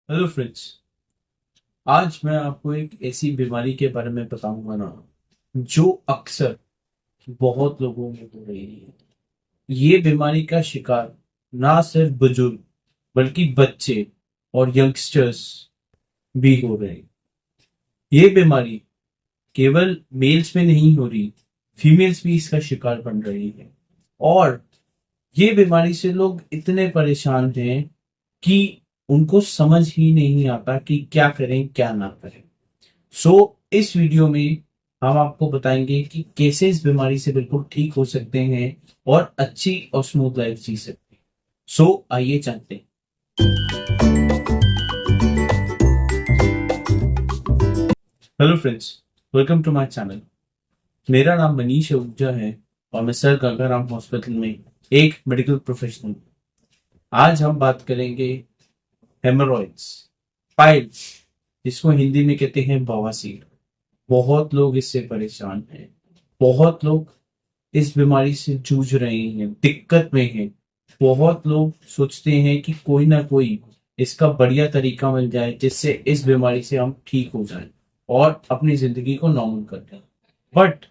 Hello friends. आज मैं आपको एक ऐसी बीमारी के बारे में बताऊंगा ना, जो अक्सर बहुत लोगों में हो रही है। ये बीमारी का शिकार ना सिर्फ बुजुर्ग बल्कि बच्चे और यंगस्टर्स भी हो रहे हैं। ये बीमारी केवल मेल्स में नहीं हो रही, फीमेल्स भी इसका शिकार बन रही है। और ये बीमारी से लोग इतने परेशान हैं कि उनको समझ ही नहीं आता कि क्या करें क्या ना करें। इस वीडियो में हम आपको बताएंगे कि कैसे इस बीमारी से बिल्कुल ठीक हो सकते हैं और अच्छी और स्मूथ लाइफ जी सकते हैं। आइए जानते हैं। Hello friends, welcome to my channel. मेरा नाम मनीष आहूजा है और मैं सर गंगाराम हॉस्पिटल में एक मेडिकल प्रोफेशनल हूँ। आज हम बात करेंगे हेमोरॉइड्स, पाइल्स, जिसको हिंदी में कहते हैं बवासीर। बहुत लोग इससे परेशान हैं। बहुत लोग इस बीमारी से जूझ रहे हैं, दिक्कत में हैं। बहुत लोग सोचते हैं कि कोई ना कोई इसका बढ़िया तरीका मिल जाए जिससे इस बीमारी से हम ठीक हो जाएं और अपनी जिंदगी को नॉर्मल कर दें। बट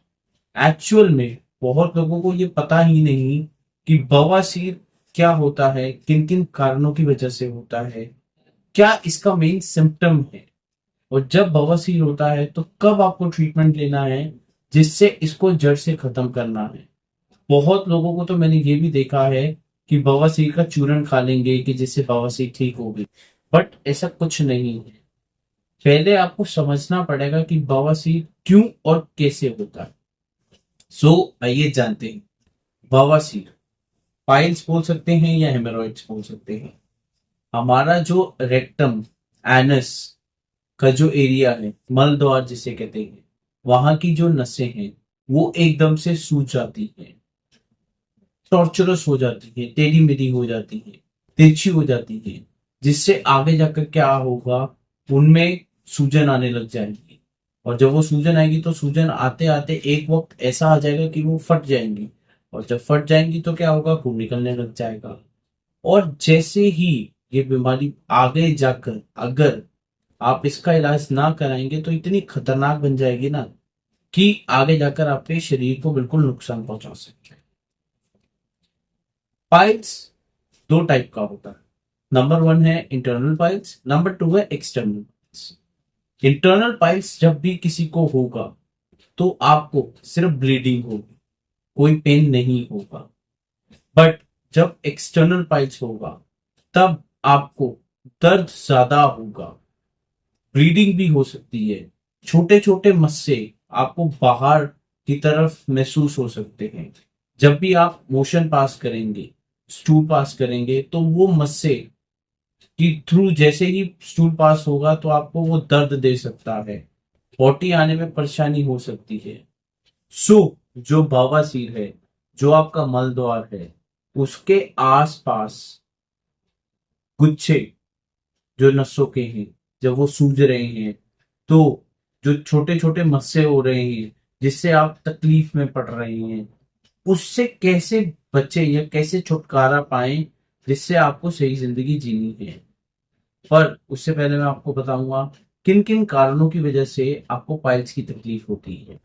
एक्चुअल में बहुत लोगों को ये पता ही नहीं कि बवासीर क्या होता है, किन किन कारणों की वजह से होता है, क्या इसका मेन सिम्टम है, और जब बवासीर होता है तो कब आपको ट्रीटमेंट लेना है जिससे इसको जड़ से खत्म करना है। बहुत लोगों को तो मैंने ये भी देखा है कि बवासीर का चूरन खा लेंगे कि जिससे बवासीर ठीक होगी। बट ऐसा कुछ नहीं है। पहले आपको समझना पड़ेगा कि बवासीर क्यों और कैसे होता है। आइए जानते हैं। बवासीर, पाइल्स बोल सकते हैं या हेमोरॉइड्स बोल सकते हैं। हमारा जो रेक्टम, एनस का जो एरिया है, मल द्वार जिसे कहते हैं, वहां की जो नसें हैं वो एकदम से सूज जाती हैं, टॉर्चरस हो जाती है, टेढ़ी मेढ़ी हो जाती है, तिरछी हो जाती है। जिससे आगे जाकर क्या होगा, उनमें सूजन आने लग जाएगी। और जब वो सूजन आएगी तो सूजन आते आते एक वक्त ऐसा आ जाएगा कि वो फट जाएंगी। और जब फट जाएंगी तो क्या होगा, खून निकलने लग जाएगा। और जैसे ही ये बीमारी आगे जाकर अगर आप इसका इलाज ना कराएंगे तो इतनी खतरनाक बन जाएगी ना कि आगे जाकर आपके शरीर को बिल्कुल नुकसान पहुंचा सकती है। पाइल्स दो टाइप का होता है। नंबर वन है इंटरनल पाइल्स, नंबर टू है एक्सटर्नल पाइल्स। इंटरनल पाइल्स जब भी किसी को होगा तो आपको सिर्फ ब्लीडिंग होगी, कोई पेन नहीं होगा। बट जब एक्सटर्नल पाइल्स होगा तब आपको दर्द ज्यादा होगा, ब्लीडिंग भी हो सकती है, छोटे छोटे मस्से आपको बाहर की तरफ महसूस हो सकते हैं। जब भी आप मोशन पास करेंगे, स्टूल पास करेंगे, तो वो मस्से कि थ्रू जैसे ही स्टूल पास होगा तो आपको वो दर्द दे सकता है, पोटी आने में परेशानी हो सकती है। सो जो बवासीर है, जो आपका मल द्वार है, उसके आसपास गुच्छे जो नसों के हैं, जब वो सूज रहे हैं तो जो छोटे छोटे मस्से हो रहे हैं जिससे आप तकलीफ में पड़ रहे हैं, उससे कैसे बचे या कैसे छुटकारा पाएं जिससे आपको सही जिंदगी जीनी है। पर उससे पहले मैं आपको बताऊंगा किन किन कारणों की वजह से आपको पाइल्स की तकलीफ होती है।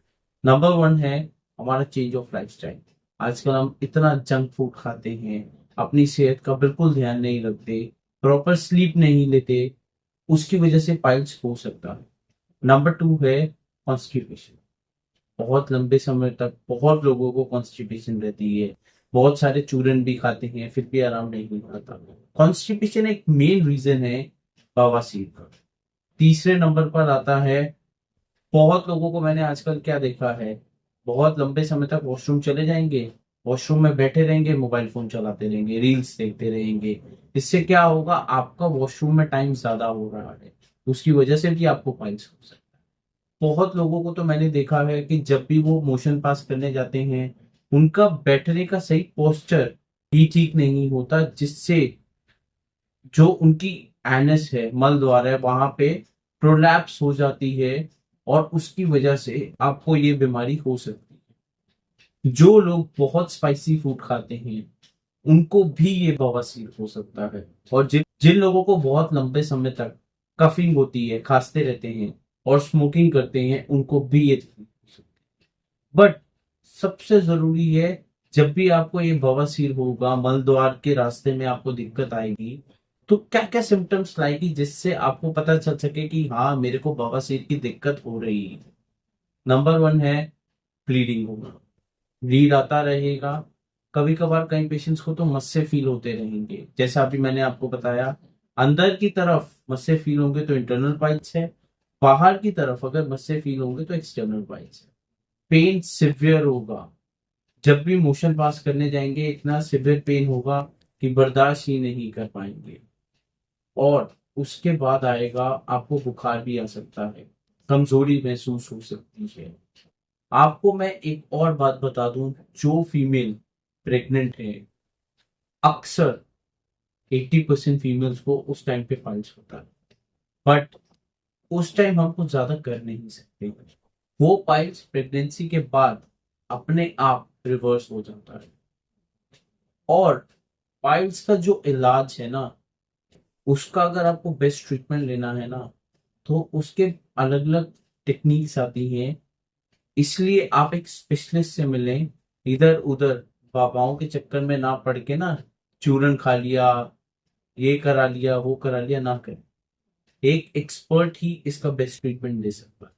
नंबर वन है हमारा चेंज ऑफ लाइफस्टाइल। आजकल हम इतना जंक फूड खाते हैं, अपनी सेहत का बिल्कुल ध्यान नहीं रखते, प्रॉपर स्लीप नहीं लेते, उसकी वजह से पाइल्स हो सकता है। नंबर टू है कॉन्स्टिपेशन। बहुत लंबे समय तक बहुत लोगों को कॉन्स्टिपेशन रहती है, बहुत सारे चूरन भी खाते हैं फिर भी आराम नहीं आता। कॉन्स्टिपेशन एक मेन रीजन है बवासीर का। तीसरे नंबर पर आता है, बहुत लोगों को मैंने आजकल क्या देखा है, बहुत लंबे समय तक वॉशरूम चले जाएंगे, वॉशरूम में बैठे रहेंगे, मोबाइल फोन चलाते रहेंगे, रील्स देखते रहेंगे। इससे क्या होगा, आपका वॉशरूम में टाइम ज्यादा हो रहा है, उसकी वजह से भी आपको पाइल्स हो सकता है। बहुत लोगों को तो मैंने देखा है कि जब भी वो मोशन पास करने जाते हैं, उनका बैठने का सही पोस्चर ही ठीक नहीं होता, जिससे जो उनकी एनस है, मल द्वार है, वहां पे प्रोलैप्स हो जाती है और उसकी वजह से आपको ये बीमारी हो सकती है। जो लोग बहुत स्पाइसी फूड खाते हैं, उनको भी ये बवासीर हो सकता है। और जिन जिन लोगों को बहुत लंबे समय तक कफिंग होती है, खांसते रहते हैं और स्मोकिंग करते हैं, उनको भी ये तकलीफ हो सकती है। बट सबसे जरूरी है, जब भी आपको ये बवासीर होगा, मल द्वार के रास्ते में आपको दिक्कत आएगी, तो क्या क्या सिम्टम्स लाएगी जिससे आपको पता चल सके कि हाँ मेरे को बवासीर की दिक्कत हो रही है। नंबर वन है ब्लीडिंग होना। ब्लीड आता रहेगा, कभी कभार कई पेशेंट्स को तो मस्से फील होते रहेंगे, जैसा अभी मैंने आपको बताया। अंदर की तरफ मस्से फील होंगे तो इंटरनल पाइल्स है, बाहर की तरफ अगर मस्से फील होंगे तो एक्सटर्नल पाइल्स है। पेन सिवियर होगा, जब भी मोशन पास करने जाएंगे इतना सिवियर पेन होगा कि बर्दाश्त ही नहीं कर पाएंगे। और उसके बाद आएगा, आपको बुखार भी आ सकता है, कमजोरी महसूस हो सकती है। आपको मैं एक और बात बता दूं, जो फीमेल प्रेग्नेंट है, अक्सर 80% फीमेल्स को उस टाइम पे पाइल्स होता है। बट उस टाइम हम कुछ ज्यादा कर नहीं सकते। वो पाइल्स प्रेगनेंसी के बाद अपने आप रिवर्स हो जाता है। और पाइल्स का जो इलाज है ना, उसका अगर आपको बेस्ट ट्रीटमेंट लेना है ना, तो उसके अलग अलग टेक्निक्स आती हैं। इसलिए आप एक स्पेशलिस्ट से मिलें, इधर उधर बाबाओं के चक्कर में ना पड़ के ना, चूरन खा लिया, ये करा लिया, वो करा लिया ना करें। एक एक्सपर्ट ही इसका बेस्ट ट्रीटमेंट दे सकता है।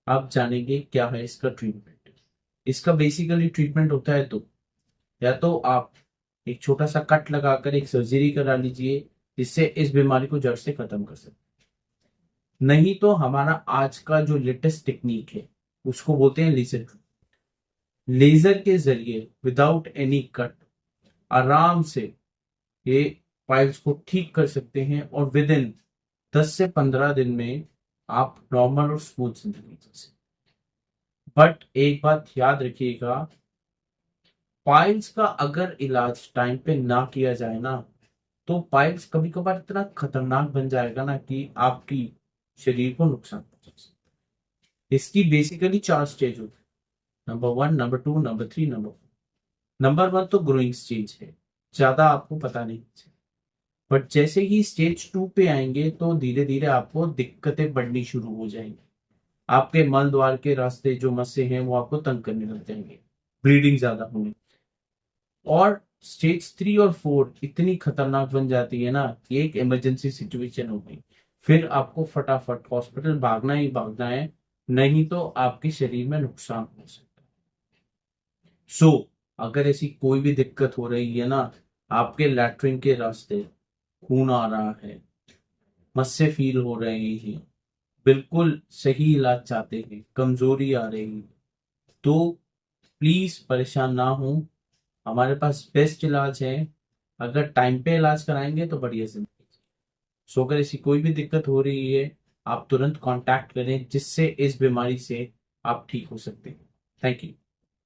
आप जानेंगे क्या है इसका ट्रीटमेंट। इसका बेसिकली ट्रीटमेंट होता है, तो या तो आप एक छोटा सा कट लगाकर एक सर्जरी करा लीजिए, जिससे इस बीमारी को जड़ से खत्म कर सकते। नहीं तो हमारा आज का जो लेटेस्ट टेक्निक है, उसको बोलते हैं लेजर। लेजर के जरिए विदाउट एनी कट आराम से ये पाइल्स को ठीक कर सकते हैं, और विद इन 10 से 15 दिन में आप नॉर्मल और स्मूथ जिंदगी जी सकते। बट एक बात याद रखिएगा, पाइल्स का अगर इलाज टाइम पे ना किया जाए ना, तो पाइल्स कभी कभार इतना खतरनाक बन जाएगा ना कि आपकी शरीर को नुकसान पहुंचा सकता है। इसकी बेसिकली 4 स्टेज होते हैं, number 1, number 2, number 3, number 4। Number 1 तो ग्रोइंग स्टेज है, ज्यादा आपको पता नहीं चलेगा। बट जैसे ही स्टेज 2 पे आएंगे तो धीरे धीरे आपको दिक्कतें बढ़नी शुरू हो जाएंगी। आपके मल द्वार के रास्ते जो मस्से हैं वो आपको तंग करने लग जाएंगे, ब्लीडिंग ज्यादा होने। और स्टेज 3 और 4 इतनी खतरनाक बन जाती है ना कि एक इमरजेंसी सिचुएशन हो गई, फिर आपको फटाफट हॉस्पिटल भागना ही भागना है, नहीं तो आपके शरीर में नुकसान हो सकता है। सो अगर ऐसी कोई भी दिक्कत हो रही है ना, आपके लैट्रिन के रास्ते खून आ रहा है, मस्से फील हो रहे हैं, बिल्कुल सही इलाज चाहते हैं, कमजोरी आ रही है, तो प्लीज परेशान ना हो। हमारे पास बेस्ट इलाज है। अगर टाइम पे इलाज कराएंगे तो बढ़िया जिंदगी। सो अगर ऐसी कोई भी दिक्कत हो रही है, आप तुरंत कांटेक्ट करें, जिससे इस बीमारी से आप ठीक हो सकते हैं। Thank you.